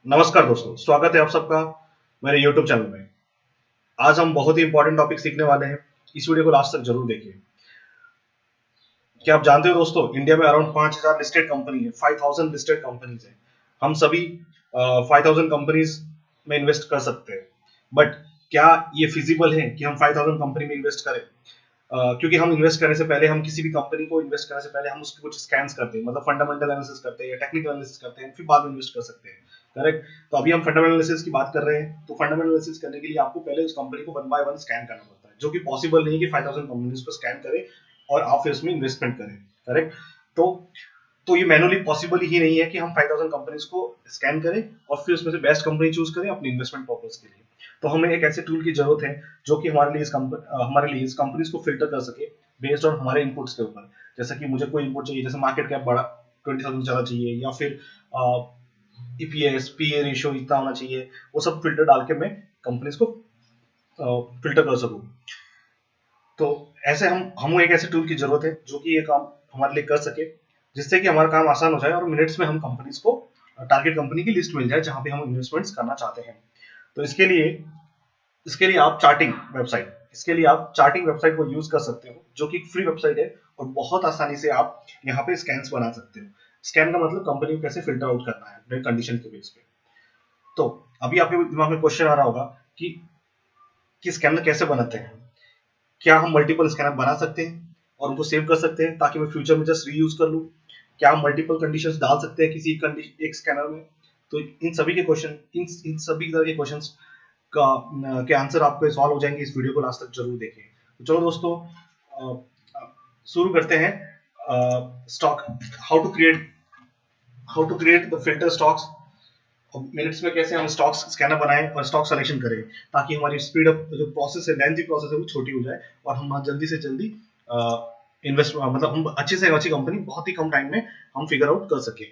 नमस्कार दोस्तों, स्वागत है आप सबका मेरे YouTube चैनल में। आज हम बहुत ही इंपॉर्टेंट टॉपिक सीखने वाले हैं। इस वीडियो को लास्ट तक जरूर देखिए। क्या आप जानते हो दोस्तों, इंडिया में अराउंड 5000 लिस्टेड कंपनी है, 5000 लिस्टेड कंपनीज है। हम सभी 5000 कंपनीज में इन्वेस्ट कर सकते हैं। बट क्या ये फिजिबल है कि हम 5000 कंपनी में इन्वेस्ट करें? क्योंकि हम इन्वेस्ट करने से पहले, हम किसी भी कंपनी को इन्वेस्ट करने से पहले हम उसके कुछ स्कैन्स करते हैं, मतलब फंडामेंटल एनालिसिस करते हैं या टेक्निकल एनालिसिस करते हैं, फिर बाद में इन्वेस्ट कर सकते हैं। करेक्ट। तो अभी हम फंडामेंटल एनालिसिस की बात कर रहे हैं। तो फंडामेंटल एनालिसिस करने के लिए आपको पहले उस कंपनी को वन बाय वन स्कैन करना पड़ता है, जो कि पॉसिबल नहीं है कि 5000 कंपनीज को स्कैन करें और आप फिर उसमें इन्वेस्टमेंट करें। करेक्ट। तो तो ये मैनुअली पॉसिबल ही नहीं है कि हम 5000 कंपनीज को स्कैन करें और फिर उसमें से बेस्ट कंपनी चूज करें अपने इन्वेस्टमेंट पर्पस के लिए। तो हमें एक ऐसे टूल की जरूरत है जो कि हमारे लिए इस कंपनीज को फिल्टर कर सके बेस्ड ऑन हमारे इनपुट्स के ऊपर। जैसे कि मुझे कोई इनपुट चाहिए, जैसे मार्केट कैप बड़ा 20,000 ज्यादा चाहिए, या फिर ईपीएस पीए रेशियो इतना होना चाहिए। वो सब फिल्टर डाल के मैं कंपनीज को फिल्टर कर सकूं। तो ऐसे हम एक ऐसे टूल की जरूरत है जो कि ये काम हमारे लिए कर सके, जिससे कि हमारा काम आसान हो जाए और मिनट्स में हम कंपनीज को टारगेट कंपनी की लिस्ट मिल जाए जहां पे हम इन्वेस्टमेंट्स करना चाहते हैं। तो इसके लिए आप चार्टिंग वेबसाइट को यूज कर सकते हो, जो कि फ्री वेबसाइट है और बहुत आसानी से आप यहाँ पे स्कैन्स बना सकते हो। स्कैन का मतलब कंपनी को कैसे फिल्टर आउट करना है अपने कंडीशन के बेस पे। तो अभी आपके दिमाग में क्वेश्चन आ रहा होगा कि स्कैनर कैसे बनाते हैं। क्या हम मल्टीपल स्कैनर बना सकते हैं और उनको सेव कर सकते हैं ताकि मैं फ्यूचर में जस्ट रीयूज कर लूं? क्या हम मल्टीपल कंडीशंस डाल सकते हैं किसी एक स्कैनर में? तो इन सभी तरह के क्वेश्चंस के आंसर आपको सॉल्व हो जाएंगे। इस वीडियो को लास्ट तक जरूर देखें। तो चलो दोस्तों, शुरू करते हैं। Stock how to create the filter stocks. Minutes में कैसे हम स्टॉक्स स्कैनर बनाएं और स्टॉक सिलेक्शन करें ताकि हमारी स्पीड अप जो प्रोसेस है, लेंथी प्रोसेस है, वो छोटी हो जाए और हम जल्दी से जल्दी इन्वेस्ट, मतलब हम अच्छी से अच्छी कंपनी बहुत ही कम टाइम में हम फिगर आउट कर सके।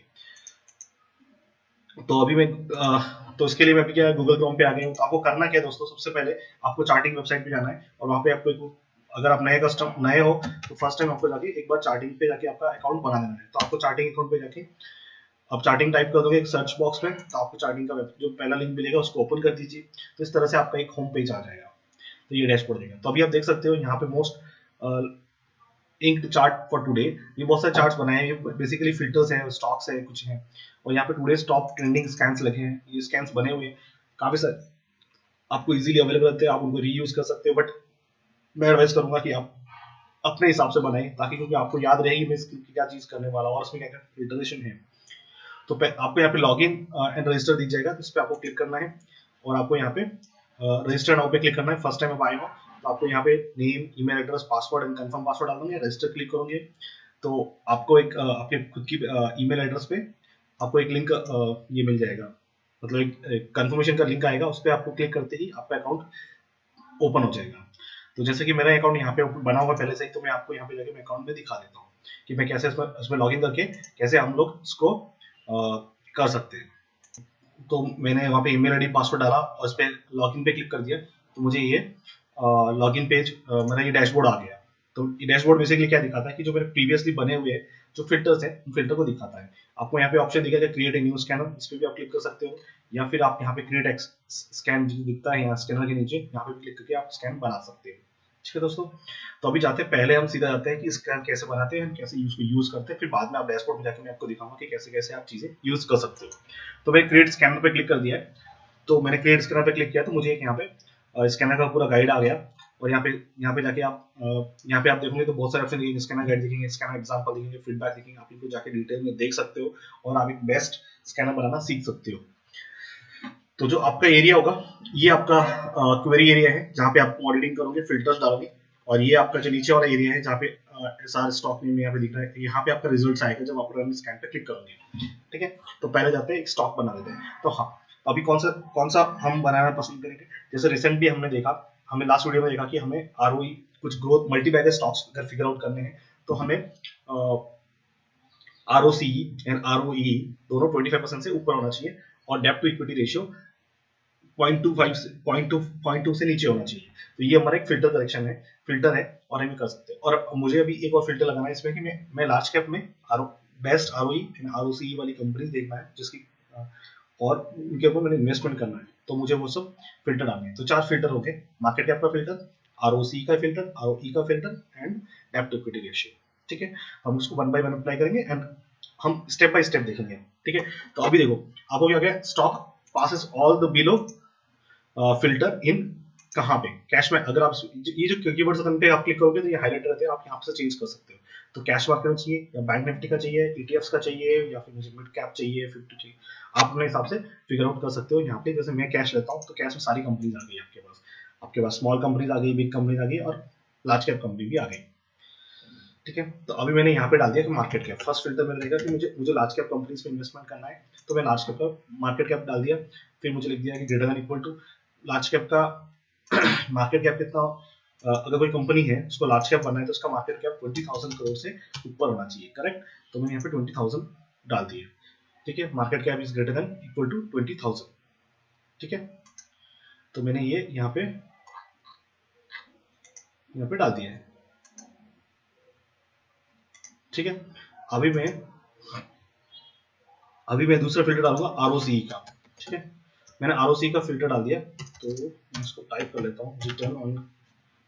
तो अभी मैं तो इसके लिए मैं अभी क्या गूगल क्रोम पे आ गया हूँ। तो आपको करना क्या है दोस्तों, सबसे पहले आपको चार्टिंग वेबसाइट पे जाना है और वहाँ पे आपको अगर आप नए हो तो फर्स्ट टाइम आपको जाके एक बार चार्टिंग पे जाके आपका अकाउंट बना देना है। तो आपको चार्टिंग अकाउंट पे जाके आप चार्टिंग टाइप कर दोगे एक सर्च बॉक्स में, तो आपको चार्टिंग का जो पहला लिंक मिलेगा उसको ओपन कर दीजिए। तो इस तरह से आपका एक होम पेज आ जाएगा। तो ये डैशबोर्ड देगा। तो अभी आप देख सकते हो यहाँ पे most inked chart for today. ये बहुत सारे चार्ट्स बनाए हैं, ये बेसिकली फिल्टर्स हैं, स्टॉक्स है, कुछ है। और यहाँ पे टुडे टॉप ट्रेंडिंग स्कैन्स लगे हैं। ये स्कैन्स बने हुए हैं काफी सारे, आपको इजीली अवेलेबल रहते हैं, आप उनको रीयूज कर सकते हो। बट मैं एडवाइस करूंगा कि आप अपने हिसाब से बनाएं, ताकि क्योंकि आपको याद रहेगी मैं इसकी क्या चीज करने वाला हूँ और उसमें क्या क्या फिल्टरेशन है। तो आपको यहाँ पे लॉग इन एंड रजिस्टर दिख जाएगा। तो इस पर आपको क्लिक करना है और आपको यहाँ पे रजिस्टर नाउ पे क्लिक करना है। फर्स्ट टाइम आप आए हो तो आपको यहाँ पे name, email address, password and confirm password डाल देंगे, रजिस्टर क्लिक करोगे। तो आपको एक आपके खुद की ईमेल एड्रेस पे आपको एक लिंक ये मिल जाएगा, मतलब एक कंफर्मेशन का लिंक आएगा। उस पर आपको क्लिक करते ही आपका अकाउंट ओपन हो जाएगा। तो जैसे कि मेरा अकाउंट यहाँ पे बना हुआ पहले से ही, तो मैं आपको यहाँ पे जाके मैं अकाउंट में दिखा देता हूँ कि मैं कैसे इसमें लॉगिन करके कैसे हम लोग इसको कर सकते हैं। तो मैंने वहाँ पे ईमेल आईडी, पासवर्ड डाला और इस पर लॉगिन पे क्लिक कर दिया। तो मुझे ये लॉगिन पेज, मेरा ये डैशबोर्ड आ गया। तो ये डैशबोर्ड बेसिकली क्या दिखाता है कि जो मेरे प्रीवियसली बने हुए जो फिल्टर्स हैं, उन फिल्टर को दिखाता है। आपको यहाँ पे ऑप्शन दिखेगा क्रिएट ए न्यू स्कैनर, इस पर भी आप क्लिक कर सकते हो, या फिर आप यहाँ पे क्रिएट एक्स स्कैन दिखता है यहाँ स्कैनर के नीचे, यहाँ पे क्लिक करके आप स्कैन बना सकते हो। ठीक है दोस्तों। तो अभी जाते हैं, पहले हम सीधा जाते हैं कि स्कैन कैसे बनाते हैं, कैसे यूज करते हैं, फिर बाद में आप डैशबोर्ड में जाकर मैं आपको दिखाऊंगा कि कैसे कैसे आप चीजें यूज कर सकते हो। तो मैं क्रिएट स्कैनर पे क्लिक कर दिया है। तो मैंने क्रिएट स्कैनर पे क्लिक किया तो मुझे एक यहाँ पे स्कैनर का पूरा गाइड आ गया। और यहाँ पे जाके आप यहाँ पे आप देखोगे तो बहुत सारे ऑप्शन दिखेंगे, स्कैनर गाइड दिखेंगे, स्कैनर एग्जांपल दिखेंगे, फीडबैक दिखेंगे। आप इनको जाके डिटेल में देख सकते हो और आप एक बेस्ट स्कैनर बनाना सीख सकते हो। तो जो आपका एरिया होगा, ये आपका क्वेरी एरिया है जहाँ पे आप ऑडिटिंग करोगे, फिल्टर्स डालोगे। और ये आपका जो नीचे वाला एरिया है जहाँ पे सारे स्टॉक नेम यहाँ पे दिख रहा है, यहाँ पे आपका रिजल्ट आएगा जब आप रन स्कैन पे क्लिक करोगे। ठीक है। तो पहले जाते हैं एक स्टॉक बना लेते हैं। तो हाँ, अभी कौन सा हम बनाना पसंद करेंगे? जैसे रिसेंटली हमने देखा, हमें लास्ट वीडियो में देखा कि हमें आरओई, कुछ ग्रोथ मल्टी बैगर स्टॉक्स अगर फिगर आउट करने हैं तो हमें आरओसी एंड आरओई दोनों 25% से ऊपर होना चाहिए और डेप्ट टू इक्विटी रेशियो 0.2 से नीचे होना चाहिए। तो ये हमारा एक फिल्टर है और हम कर सकते हैं। और मुझे अभी एक और फिल्टर लगाना है इसमें कि मैं लार्ज कैप में बेस्ट आरओई एंड आरओसी वाली कंपनीज देखना है जिसकी और उनके ऊपर मैंने इन्वेस्टमेंट करना है, तो मुझे वो सब फिल्टर डालने हैं। तो 4 फिल्टर हो गए, मार्केट कैप का फिल्टर, आरओसी का फिल्टर, आरओई का फिल्टर एंड डेब्ट टू इक्विटी रेशियो। ठीक है, हम उसको वन बाय वन अप्लाई करेंगे एंड हम स्टेप बाय स्टेप देखेंगे। ठीक है, तो अभी देखो आपको क्या गया, stock passes all the below filter in कहाँ पे, कैश में। अगर आप ये जो कीवर्ड्स पे आप क्लिक करोगे तो ये हाईलाइट रहते हैं, आप यहाँ से चेंज कर सकते हो। तो कैश मार्केट में चाहिए या बैंक निफ्टी का चाहिए, ईटीएफ्स का चाहिए, या फिर मुझे मिड कैप चाहिए, 50 चाहिए, आप अपने हिसाब से फिगर आउट कर सकते हो। यहाँ पे जैसे मैं कैश लेता हूँ तो कैश में सारी कंपनीज आ गई आपके पास स्मॉल कंपनीज आ गई, बिग कंपनीज आ गई और लार्ज कैप कंपनी भी आ गई। ठीक है, तो अभी मैंने यहाँ पे डाल दिया कि मार्केट कैप, फर्स्ट फिल्टर में रहेगा कि मुझे लार्ज कैप कंपनीज में इन्वेस्टमेंट करना है, तो मैं लार्ज कैप का मार्केट कैप डाल दिया। फिर मुझे लिख दिया कि greater than equal to large cap का मार्केट कैप कितना, अगर कोई कंपनी है उसको लार्ज कैप बनना है तो उसका मार्केट कैप 20,000 करोड़ से ऊपर होना चाहिए, करेक्ट। तो मैंने यहाँ पे 20,000 डाल दिया। ठीक है, market cap is greater than equal to 20,000। ठीक है, तो मैंने ये यहाँ पे डाल दिया है। ठीक है, अभी मैं दूसरा फिल्टर डालूंगा आरओसी का। ठीक है, मैंने आरओसी का फिल्टर डाल दिया, तो मैं इसको टाइप कर लेता हूँ,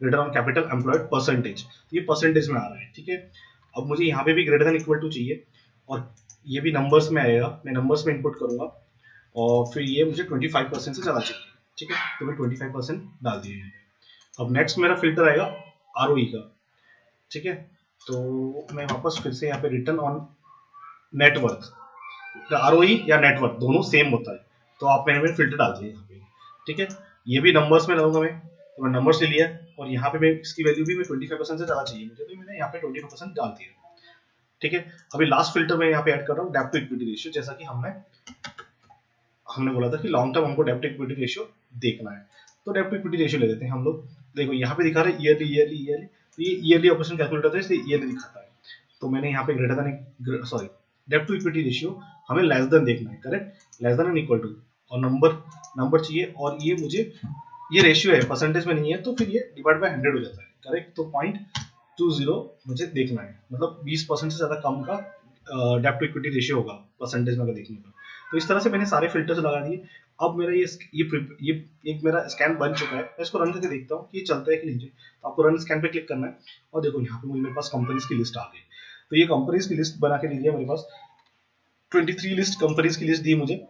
return on capital employed percentage. ये परसेंटेज में आ रहा है। ठीक है, अब मुझे यहाँ पे भी ग्रेटर देन इक्वल टू चाहिए और ये भी नंबर्स में आएगा, मैं नंबर्स में इनपुट करूंगा और फिर ये मुझे 25% से ज़्यादा चाहिए। ठीक है, तो मैं 25% डाल दिया। अब नेक्स्ट मेरा फिल्टर आएगा आरओई का। ठीक है, तो मैं वापस फिर से यहाँ पे रिटर्न ऑन नेटवर्थ, आरओई या नेटवर्थ दोनों सेम होता है, तो आप मैंने फिल्टर डाल दिया यहाँ पे। ठीक है, ये भी नंबर्स में डालूंगा मैं, तो मैं नंबर्स ले लिया और यहाँ पे मैं इसकी वैल्यू भी मैं 25% से ज़्यादा चाहिए मुझे, तो मैंने यहाँ पे 25% डाल दिया। ठीक है, अभी लास्ट फिल्टर में यहाँ पे ऐड कर रहा हूँ डेब्ट टू इक्विटी रेशियो, जैसा कि हमने बोला था कि लॉन्ग टर्म हमको डेब्ट टू इक्विटी रेशियो देखना है, तो डेब्ट टू इक्विटी रेशियो ले लेते हैं हम लोग। देखो यहाँ पे दिखा रहा है ईयरली ईयरली ईयरली, तो ये ईयरली ऑपरेशन कैलकुलेटर है इसलिए ईयरली दिखाता है। तो मैंने यहाँ पे ग्रेटर देन, सॉरी, डेब्ट टू इक्विटी रेशियो हमें लेस देन देखना है, correct, less than and equal to, और नंबर चाहिए, और ये मुझे ये रेशियो है, परसेंटेज में नहीं है, तो फिर ये डिवाइड बाय 100 हो जाता है, करेक्ट। तो 0.20 मुझे देखना है, मतलब 20% से ज्यादा कम का डेब्ट टू इक्विटी रेशियो होगा परसेंटेज में अगर देखने का। तो इस तरह से मैंने सारे फिल्टर्स लगा दिए। अब मेरा ये एक मेरा स्कैन बन चुका है, मैं इसको रन करके देखता हूँ कि ये चलता है कि नहीं। तो आपको रन स्कैन पे क्लिक करना है और देखो यहाँ पे मेरे पास कंपनीज की लिस्ट आ गई। तो ये कंपनीज की लिस्ट बना के दे दिया मेरे पास, 23 लिस्ट कंपनीज की लिस्ट दी मुझे,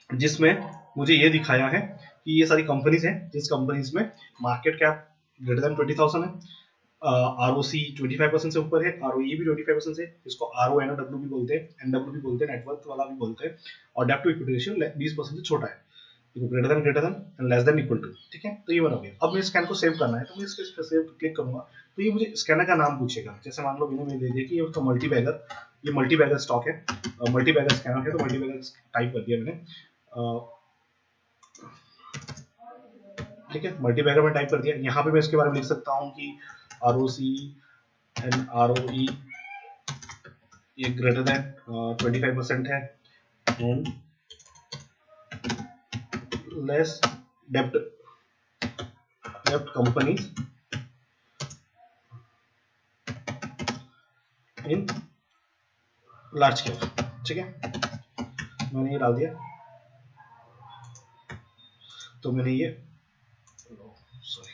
जिसमें मुझे ये दिखाया है कि ये सारी कंपनीज हैं जिस कंपनीज में मार्केट कैप ग्रेटर देन 20,000 है, आरओसी 25% से ऊपर है, आरओई भी 25% से, इसको आरओएनओडब्ल्यू भी बोलते हैं, एनडब्ल्यू भी बोलते हैं, नेटवर्क वाला भी बोलते हैं, और डेब्ट टू इक्विटी रेशियो 20% से छोटा है, greater than and less than equal to. ठीक है, तो ये बना हो गया। अब मैं स्कैन को सेव करना है, तो मैं इसके सेव क्लिक करूंगा, तो ये मुझे स्कैनर का नाम पूछेगा। जैसे मान लो मैंने दे दिया कि ये मल्टी बैगर स्टॉक है, मल्टी बैगर स्कैनर है, तो मल्टी बैगर टाइप कर दिया मैंने। ठीक है, मल्टी बैगर में टाइप कर दिया। यहाँ पे मैं इसके बारे में लिख सकता हूँ कि आरओसी एंड आरओई ये ग्रेटर देन 25% है एंड लेस डेब्ट कंपनीज इन लार्ज कैप। ठीक है, मैंने ये डाल दिया, तो मैंने ये सॉरी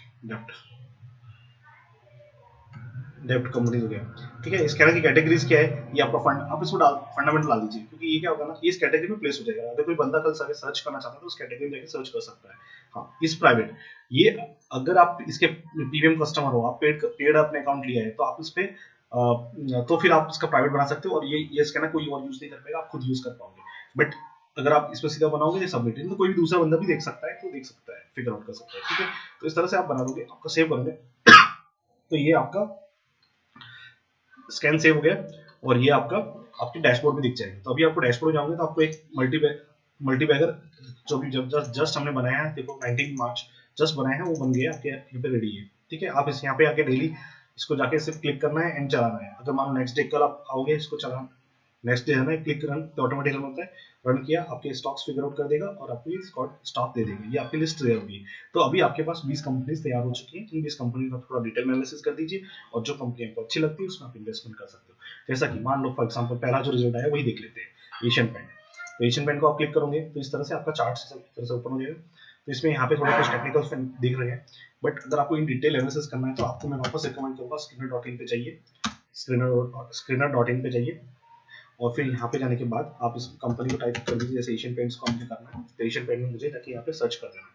डेब्ट कंपनीज हो गया। ठीक है, स्कैनर की कैटेगरीज क्या है, ये आपका फंड, आप इसको फंडामेंटल डाल दीजिए, क्योंकि ये क्या होगा ना, इस कैटेगरी में प्लेस हो जाएगा। अगर कोई बंदा कल सर्च करना चाहता है तो उस कैटेगरी में जाकर सर्च कर सकता है। हाँ, इस प्राइवेट, ये अगर आप इसके प्रीमियम कस्टमर हो, आप पेड अपने अकाउंट लिया है, तो आप इस पे तो फिर आप इसका प्राइवेट बना सकते हो, और ये स्कैनर कोई और यूज नहीं कर पाएगा, आप खुद यूज कर पाओगे। बट अगर आप इसमें सीधा बनाओगे सबमिट, तो कोई भी दूसरा बंदा भी देख सकता है, तो देख सकता है, फिगर आउट कर सकता है। ठीक है, तो इस तरह से आप बना दोगे, आपका सेव करोगे, तो ये आपका स्कैन सेव हो गया, और ये आपके डैशबोर्ड में दिख जाएगा। तो अभी आपको डैशबोर्ड में जाओगे तो आपको एक मल्टी बैगर जो भी जस्ट हमने बनाया है, देखो 19 मार्च जस्ट बनाया है, वो बन गया, आपके यहाँ पे रेडी है। ठीक है, आप इस यहाँ पे आके डेली इसको जाके सिर्फ क्लिक करना है एंड चलाना है। अगर मान लो नेक्स्ट डे कल आप आओगे इसको चलाना, नेक्स्ट डे है ना, क्लिक रन तो ऑटोमेटिक रन होता है, रन किया आपके स्टॉक्स फिगर आउट कर देगा और आपको स्टॉक दे देगा, ये आपकी लिस्ट तैयार होगी। तो अभी आपके पास 20 कंपनीज तैयार हो चुकी हैं, इन 20 कंपनी का थोड़ा डिटेल एनालिसिस कर दीजिए, और जो कंपनी आपको अच्छी लगती है उसमें आप इन्वेस्टमेंट कर सकते हो। जैसा कि मान लो फॉर एग्जाम्पल पहला जो रिजल्ट आया वही देख लेते हैं, एशियन पेंट। तो एशियन पेंट को आप क्लिक करोगे तो इस तरह से आपका चार्ट इस तरह से ओपन हो जाएगा। तो इसमें यहाँ पे थोड़े कुछ टेक्निकल दिख रहे हैं, बट अगर आपको इन डिटेल एनालिसिस करना है तो आपको मैं वापस रिकमेंड करूँगा स्क्रीनर.इन पे जाइए, स्क्रीनर.इन पे जाइए, और फिर यहाँ पे जाने के बाद आप इस कंपनी को टाइप कर दीजिए, जैसे एशियन पेंट्स को मुझे करना है तो एशियन पेंट में मुझे जाके यहाँ पे सर्च कर देना है।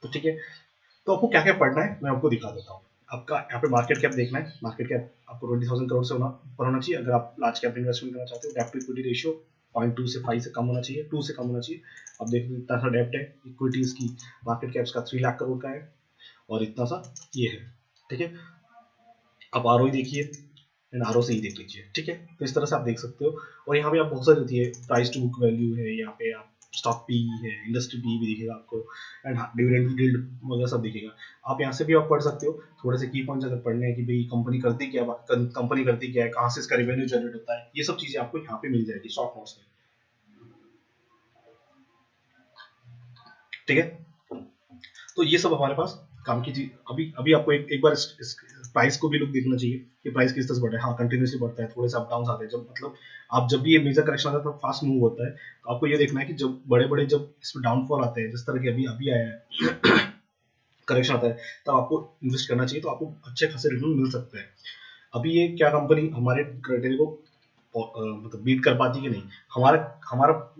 तो ठीक है, तो आपको क्या क्या पढ़ना है मैं आपको दिखा देता हूँ। आपका यहाँ पे मार्केट कैप देखना है, मार्केट कैप आपको 20,000 करोड़ से ऊपर होना चाहिए। अगर आप लार्ज कैप इन्वेस्टमेंट करना चाहते हो, डेब्ट टू इक्विटी रेशियो 0.2 से 5 से कम होना चाहिए, 2 से कम होना चाहिए। अब देखिए इतना सा डेब्ट है, इक्विटी इसकी मार्केट कैप्स का 3 लाख करोड़ का है, और इतना सा ये है, ठीक है। अब आरओई देखिए एंड आरओसी देख लीजिए, ठीक है। तो इस तरह से आप देख सकते हो, और यहाँ पे आप बहुत सारी होती है, प्राइस टू बुक वैल्यू है, यहाँ पे आप स्टॉक पी है, इंडस्ट्री पी भी दिखेगा आपको, एंड डिविडेंड यील्ड वगैरह सब दिखेगा। आप यहाँ से भी आप पढ़ सकते हो थोड़े से की पॉइंट्स अगर पढ़ने हैं कि भाई कंपनी करती क्या है, कहाँ से इसका रेवेन्यू जनरेट होता है, ये सब चीजें आपको यहाँ पे मिल जाएगी शॉर्ट नोट्स में, ठीक है। तो ये सब हमारे पास काम की चीज। अभी अभी आपको एक बार इस प्राइस को भी लुक देखना चाहिए कि प्राइस किस तरह से बढ़ रहा है। हाँ, कंटिन्यूसली बढ़ता है, थोड़े से अप डाउन आते हैं, जब मतलब आप जब भी ये मेजर करेक्शन आता है तो फास्ट मूव होता है, तो आपको ये देखना है कि जब बड़े बड़े जब इसमें डाउनफॉल आते हैं, जिस तरह के अभी अभी आया है करेक्शन आता है, तब आपको इन्वेस्ट करना चाहिए, तो आपको अच्छे खासे रिटर्न मिल सकते हैं। अभी ये क्या कंपनी हमारे क्राइटेरिया को मतलब बीट कर पाती कि नहीं, हमारा हमारा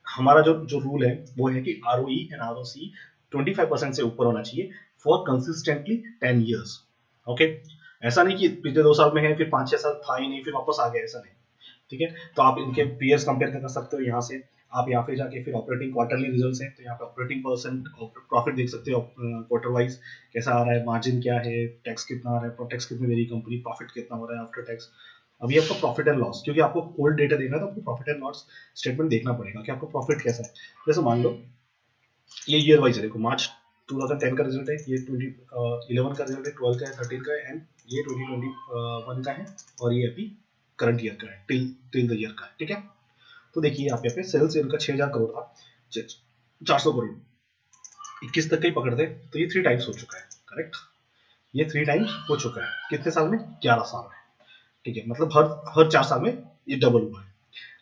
हमारा जो जो रूल है वो है कि आरओई एंड आरओसी 25% से ऊपर होना चाहिए फॉर कंसिस्टेंटली 10 ईयर्स, ओके। ऐसा नहीं कि पिछले 2 साल में है फिर 5-6 साल था ही नहीं फिर वापस आ गया, ऐसा नहीं, ठीक है। तो आप इनके पीएस कंपेयर कर सकते हो यहाँ से, आप यहाँ पे जाके फिर ऑपरेटिंग क्वार्टरली रिजल्ट्स हैं, तो यहाँ पे ऑपरेटिंग परसेंट प्रॉफिट देख सकते हो क्वार्टर वाइज कैसा आ रहा है, मार्जिन क्या है, टैक्स कितना आ रहा है, टैक्स कितनी दे रही कंपनी, प्रॉफिट कितना हो रहा है आफ्टर टैक्स। अभी आपका प्रॉफिट एंड लॉस, क्योंकि आपको ओल्ड डेटा देखना है तो आपको प्रॉफिट एंड लॉस स्टेटमेंट देखना पड़ेगा कि आपका प्रॉफिट कैसा है। जैसे मान लो ये ईयर वाइज है, देखो मार्च 2010 का रिजल्ट है, ये 2011 का रिजल्ट है, 12 का है, 13 का है, एंड ये 2021 का है, और ये अभी करंट ईयर का है, टिल द ईयर का है, ठीक है। तो देखिए आप यहाँ पे सेल्स इनका 6,000 करोड़ था, 400 करोड़ 21 तक का ही पकड़ते तो ये 3 टाइम्स हो चुका है, करेक्ट। ये 3 टाइम्स हो चुका है कितने साल में, 11 साल में, ठीक है। मतलब हर 4 साल में ये डबल हुआ है।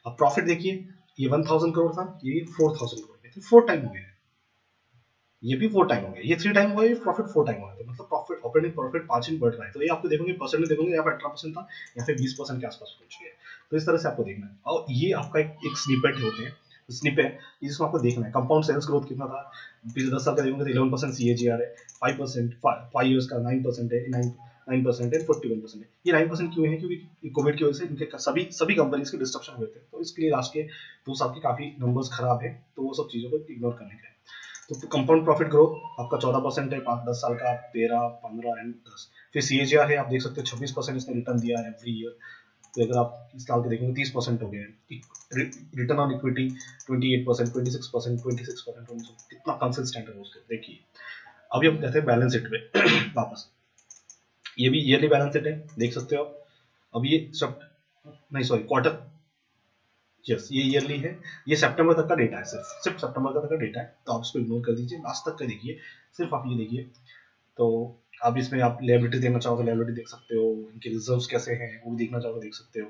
अब प्रॉफिट देखिए, ये 1,000 करोड़ था, ये 4,000 करोड़, तो 4 टाइम हो गया, ये भी 4 टाइम हो गया, ये 3 टाइम हुआ, ये प्रॉफिट 4 टाइम हुआ, तो मतलब प्रॉफिट ऑपरेटिंग प्रॉफिट 5 ही बढ़ रहा है। तो ये आपको देखोगे परसेंट में देखोगे, यहाँ पे 18% था, यहाँ पे 20% के आसपास पहुंच गया। तो इस तरह से आपको देखना है, और ये आपका एक स्निपेट होते हैं, स्निपेट जिसको आपको देखना है कंपाउंड सेल्स ग्रोथ कितना था पिछले 10 साल का, देखोगे तो 11% सीएजीआर है, 5% 5 ईयर्स का 9% है, 9% है, 41% है। ये 9% क्यों है, क्योंकि कोविड की वजह से इनके सभी सभी कंपनीज के डिस्ट्रप्शन हुए थे, तो इसके लिए लास्ट के 2 साल के काफी नंबर्स खराब है, तो वो सब चीजों को इग्नोर करने का है। तो कंपाउंड प्रॉफिट ग्रोथ आपका 14% है, 5-10 साल का, 13, 15 एंड 10। फिर सीएजीआर है, आप देख सकते हो 26% इसने रिटर्न दिया है एवरी ईयर। तो अगर आप इस साल के देखेंगे 30% हो गया है। रिटर्न ऑन इक्विटी 28%, 26%, 26%, कितना कंसिस्टेंट है उसके, देखिए। अभी हम कहते हैं बैलेंस शीट पे वापस, ये भी ईयरली बैलेंस शीट है, देख सकते हो आप। अब ये सब नहीं, सॉरी, क्वार्टर, यस ये ईयरली है, ये सितंबर तक का डेटा है, सिर्फ सितंबर तक का डेटा है, तो आप इसको इग्नोर कर दीजिए, लास्ट तक का देखिए, सिर्फ आप ये देखिए। तो अब इसमें आप लायबिलिटी देखना चाहो तो लायबिलिटी देख सकते हो, इनके रिजर्व्स कैसे हैं वो भी देखना चाहो तो देख सकते हो,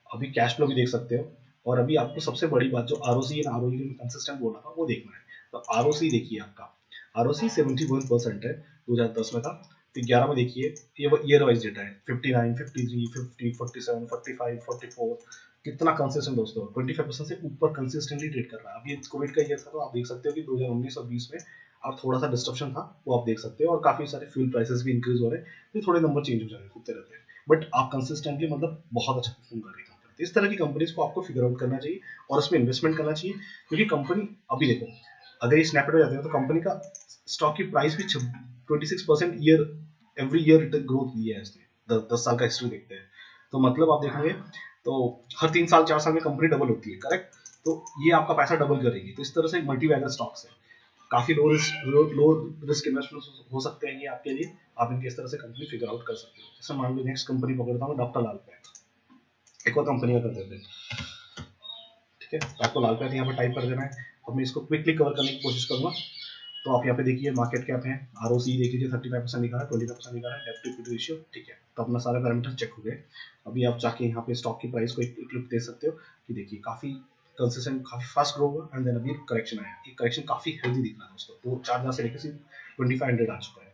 अभी कैश फ्लो भी देख सकते हो, और अभी आपको सबसे बड़ी बात जो आरओसी एंड आरओई में कंसिस्टेंट बोला था वो देखना है। तो आरओसी देखिए, आपका आरओसी 71% है, 2010 में था। फिर 11 में देखिए, ये ईयर वाइज डेटा है, 59, 53, 50, 47, 45, 44, कितना कंसिस्टेंट दोस्तों, 25% से ऊपर कंसिस्टेंटली ट्रेड कर रहा है। अभी कोविड का ईयर था, तो आप देख सकते हो कि 2019 और 20 में आप थोड़ा सा डिस्ट्रप्शन था, वो आप देख सकते हो, और काफी सारे फ्यूल प्राइसेस भी इंक्रीज हो रहे हैं, तो थोड़े नंबर चेंज हो जाएंगे, होते रहते हैं, बट आप कंसिस्टेंटली मतलब बहुत अच्छा परफॉर्म कर रही है कंपनी। तो इस तरह की कंपनीज को आपको फिगर आउट करना चाहिए और उसमें इन्वेस्टमेंट करना चाहिए, क्योंकि कंपनी अभी देखो, अगर ये स्नैपडेट हो जाते हैं तो कंपनी का स्टॉक की प्राइस भी 26% year every year return growth दिया है इसने, 10 साल का हिस्ट्री देखते हैं, तो मतलब आप देखेंगे तो हर 3 साल 4 साल में कंपनी डबल होती है, करेक्ट। तो ये आपका पैसा डबल करेगी, तो इस तरह से मल्टी बैगर स्टॉक्स है, काफी लो रिस्क इन्वेस्टमेंट हो सकते हैं ये आपके लिए, आप इनके इस तरह से कंपनी फिगर आउट कर सकते हो। जैसे मान लो नेक्स्ट कंपनी पकड़ता हूँ डॉक्टर लाल पैथ, एक और कंपनी का कर देते हैं, ठीक है। तो आपको लाल पैथ यहाँ पर टाइप कर देना है, अब मैं इसको क्विकली कवर करने की कोशिश करूंगा। तो आप यहाँ पे देखिए मार्केट कैप है, आरओसी देख लीजिए 35% दिखा रहा है, 25% दिखा रहा है, डेब्ट टू इक्विटी रेशियो, ठीक है। तो अपना सारे पैरामीटर चेक हो गए। अभी आप जाके यहाँ पे स्टॉक की प्राइस को एक लुक दे सकते हो कि देखिए काफी कंसिस्टेंट काफी फास्ट ग्रो हुआ एंड देन अभी करेक्शन आया। ये करेक्शन काफी हेल्दी दिख रहा है दोस्तों, तो 4,000 से लेकर 2500 आ चुका है।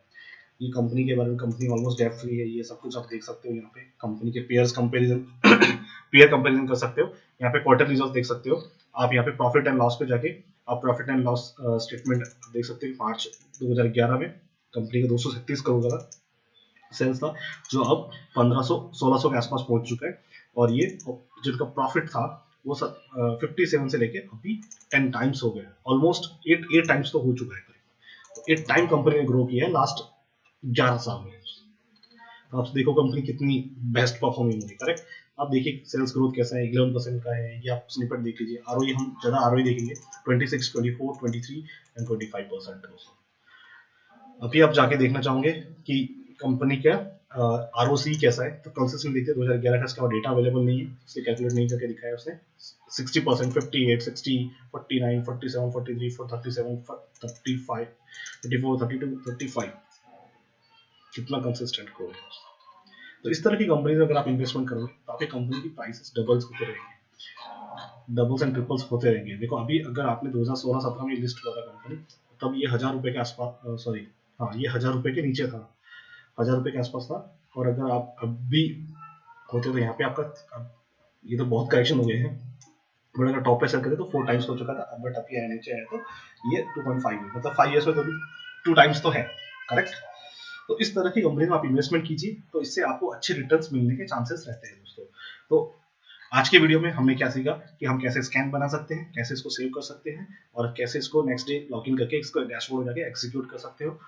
ये कंपनी के बारे में, कंपनी ऑलमोस्ट डेट फ्री है, ये सब कुछ आप देख सकते हो यहाँ पे। कंपनी के पेयर्स कंपेरिजन पेयर कंपेरिजन कर सकते हो, यहाँ पे क्वार्टर रिजल्ट देख सकते हो आप। यहाँ पे प्रॉफिट एंड लॉस पे जाके आप प्रॉफिट एंड लॉस स्टेटमेंट देख सकते हो। मार्च 2011 में कंपनी का 236 करोड़ का सेल्स था, जो अब 1500-1600 के आसपास पहुंच चुका है। और ये जिनका प्रॉफिट था वो 57 से लेके अभी 10 टाइम्स हो गया, ऑलमोस्ट 8 टाइम्स तो हो चुका है। तो 8 टाइम कंपनी ने ग्रो किया है लास्ट 11 साल में। तो आप देखो कंपनी कितनी बेस्ट परफॉर्मिंग होगी, करेक्ट। आप देखिए सेल्स ग्रोथ कैसा है, 11% का है। ये आप स्निपेट देख लीजिए। आरओई हम ज्यादा आरओई देखेंगे, 26, 24, 23 एंड 25%। अभी आप जाके देखना चाहोगे कि कंपनी का आरओसी कैसा है, तो कंसिस्टेंट देखिए 2011 का इसका डेटा अवेलेबल नहीं है, इसलिए कैलकुलेट नहीं करके दिखाया है उसने। 60%, 58, 60, 49, 47, 43, 37, 35, 34, 32, 35, कितना कंसिस्टेंट ग्रोथ है। तो इस तरह की कंपनी में अगर आप इन्वेस्टमेंट करोगे तो आपकी कंपनी की प्राइसेस डबल्स होते रहेंगे, डबल्स एंड ट्रिपल्स होते रहेंगे। देखो अभी अगर आपने 2016-17 में लिस्ट हुआ था कंपनी, तब ये 1000 रुपए के आसपास, सॉरी हाँ ये 1000 रुपए के नीचे था, 1000 रुपए के आसपास था। और अगर आप अभी होते तो यहाँ पे आपका, ये तो बहुत करेक्शन हो गए हैं, बट अगर टॉप पे सेल करते तो 4 टाइम्स हो चुका था। बट अभी नीचे है तो ये 2.5 है, मतलब 5 ईयर्स में तो भी 2 टाइम्स तो है, करेक्ट। तो इस तरह की कंपनी में आप इन्वेस्टमेंट कीजिए, तो इससे आपको अच्छे रिटर्न्स मिलने के चांसेस रहते हैं दोस्तों। तो आज के वीडियो में हमने क्या सीखा कि हम कैसे स्कैन बना सकते हैं, कैसे इसको सेव कर सकते हैं, और कैसे इसको नेक्स्ट डे लॉगिन करके इसको डैशबोर्ड में जाके एग्जीक्यूट कर सकते हो।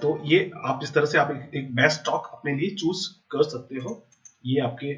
तो ये आप इस तरह से आप एक बेस्ट स्टॉक अपने लिए चूज कर सकते हो। ये आपके